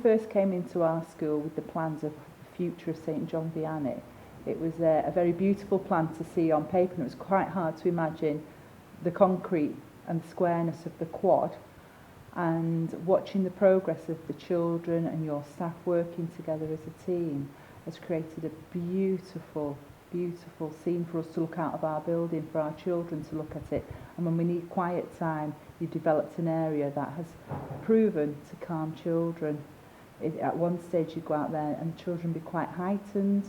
first came into our school with the plans of the future of St John Vianney, it was a very beautiful plan to see on paper, and it was quite hard to imagine the concrete and the squareness of the quad, and watching the progress of the children and your staff working together as a team has created a beautiful scene for us to look out of our building, for our children to look at it. And when we need quiet time, you've developed an area that has proven to calm children. At one stage you go out there and the children be quite heightened,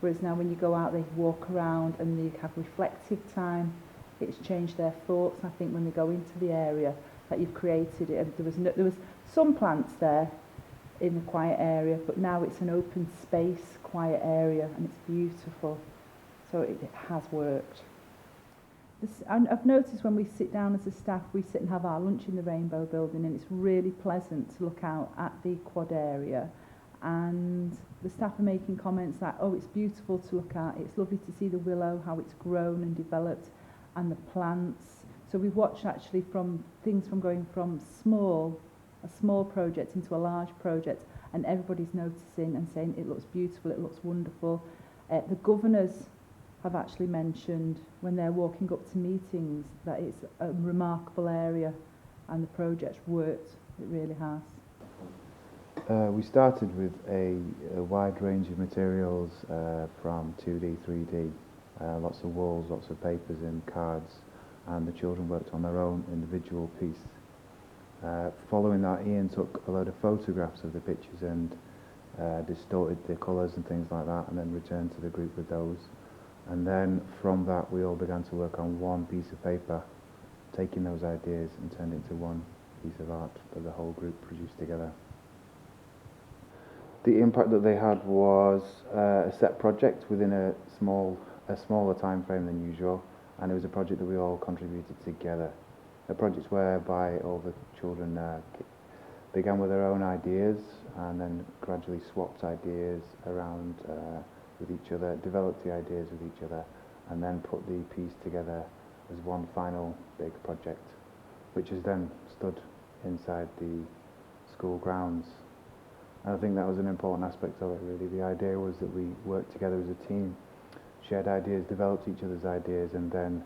whereas now when you go out they walk around and they have reflective time. It's changed their thoughts, I think, when they go into the area that you've created it. And there was some plants there in the quiet area, but now it's an open space, quiet area, and it's beautiful. So it has worked. I've noticed when we sit down as a staff, we sit and have our lunch in the Rainbow Building, and it's really pleasant to look out at the quad area, and the staff are making comments like, oh, it's beautiful to look at, it's lovely to see the willow, how it's grown and developed, and the plants. So we've watched actually from things from going from a small project into a large project, and everybody's noticing and saying it looks beautiful, it looks wonderful. The governors have actually mentioned when they're walking up to meetings that it's a remarkable area and the project's worked. It really has. We started with a wide range of materials from 2D, 3D, lots of walls, lots of papers and cards, and the children worked on their own individual piece. Following that, Ian took a load of photographs of the pictures and distorted the colours and things like that, and then returned to the group with those. And then from that we all began to work on one piece of paper, taking those ideas and turned it into one piece of art that the whole group produced together. The impact that they had was a set project within a smaller time frame than usual, and it was a project that we all contributed together. A project whereby all the children began with their own ideas and then gradually swapped ideas around with each other, developed the ideas with each other, and then put the piece together as one final big project, which has then stood inside the school grounds. And I think that was an important aspect of it, really. The idea was that we worked together as a team, shared ideas, developed each other's ideas, and then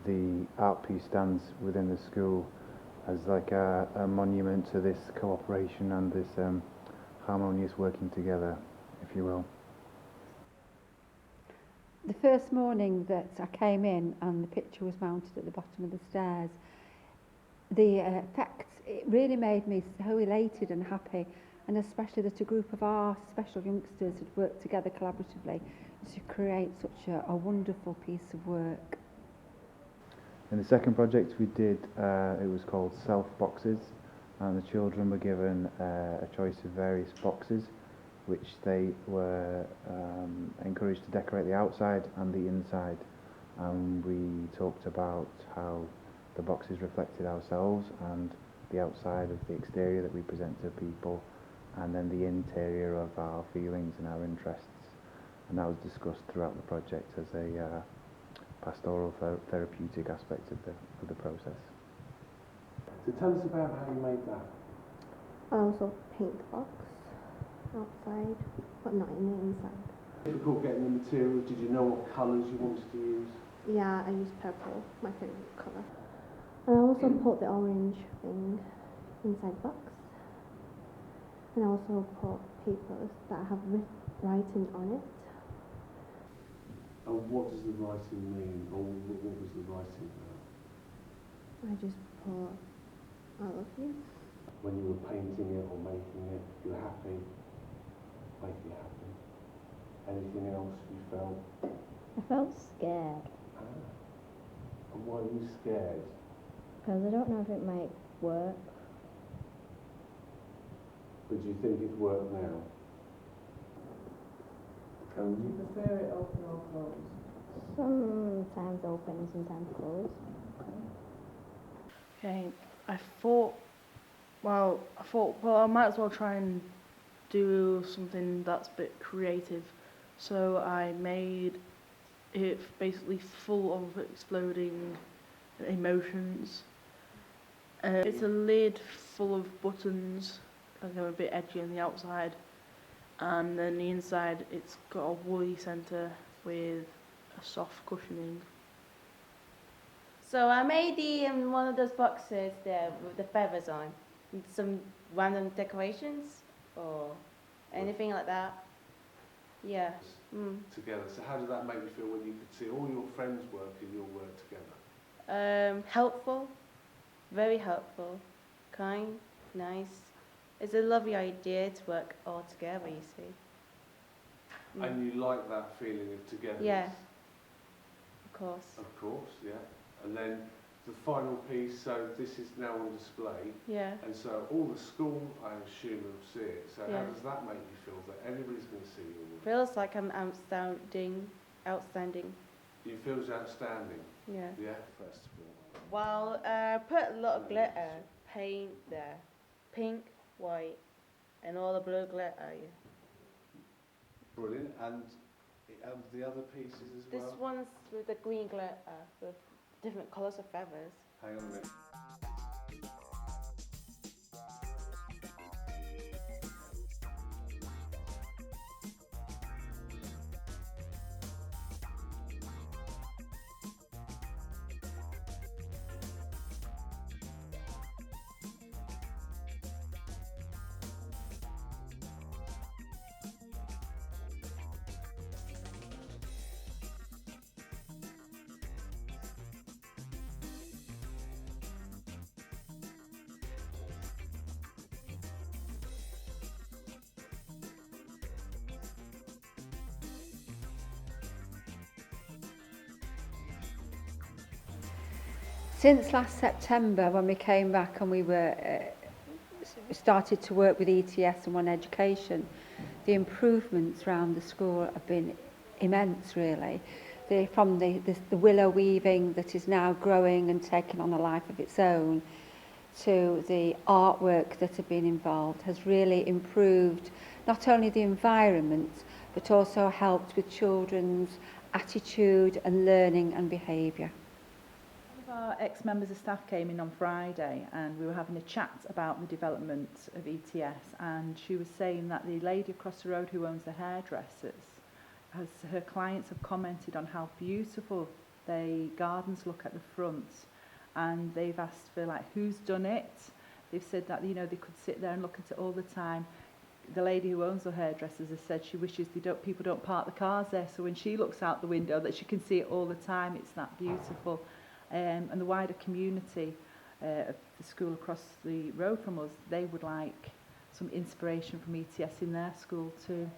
the art piece stands within the school as like a monument to this cooperation and this harmonious working together, if you will. The first morning that I came in and the picture was mounted at the bottom of the stairs, the effect, it really made me so elated and happy, and especially that a group of our special youngsters had worked together collaboratively to create such a wonderful piece of work. In the second project we did, it was called Self Boxes, and the children were given a choice of various boxes which they were encouraged to decorate the outside and the inside, and we talked about how the boxes reflected ourselves and the outside of the exterior that we present to people, and then the interior of our feelings and our interests, and that was discussed throughout the project as a pastoral therapeutic aspect of the process. So tell us about how you made that. I also paint the box outside, but not in the inside. Difficult getting the materials. Did you know what colours you wanted to use? Yeah, I used purple, my favourite colour. And I also put the orange thing inside the box. And I also put papers that have writing on it. And what does the writing mean? Or what was the writing about? I just put, I love you. When you were painting it or making it, you were happy? Make you happy? Anything else you felt? I felt scared. And why were you scared? Because I don't know if it might work. But do you think it's worked now? Do you prefer it open or closed? Sometimes open, sometimes closed. Okay, I thought, I might as well try and do something that's a bit creative. So I made it basically full of exploding emotions. It's a lid full of buttons like a bit edgy on the outside, and then the inside it's got a woolly centre with a soft cushioning. So I made one of those boxes there with the feathers on, and some random decorations or anything like that. Yeah. Together. So how did that make you feel when you could see all your friends' work and your work together? Helpful, very helpful, kind, nice. It's a lovely idea to work all together, you see. And you like that feeling of togetherness? Yeah, of course. Of course, yeah. And then the final piece, so this is now on display, Yeah. and so all the school, I assume, will see it. So Yeah. how does that make you feel, that everybody's going to see your work? Feels like I'm outstanding. You feel outstanding? Yeah. Yeah. Festival. Well, put a lot of glitter, paint there, pink, white, and all the blue glitter. Yeah. Brilliant. And the other pieces as This well? one's with the green glitter with different colours of feathers. Hang on a minute. Since last September, when we came back and we started to work with ETS and One Education, the improvements around the school have been immense, really. From the willow weaving that is now growing and taking on a life of its own, to the artwork that have been involved, has really improved not only the environment, but also helped with children's attitude and learning and behaviour. One of our ex-members of staff came in on Friday and we were having a chat about the development of ETS, and she was saying that the lady across the road who owns the hairdressers, her clients have commented on how beautiful the gardens look at the front, and they've asked for like who's done it. They've said that, you know, they could sit there and look at it all the time. The lady who owns the hairdressers has said she wishes people don't park the cars there, so when she looks out the window that she can see it all the time. It's that beautiful. And the wider community of the school across the road from us, they would like some inspiration from ETS in their school too.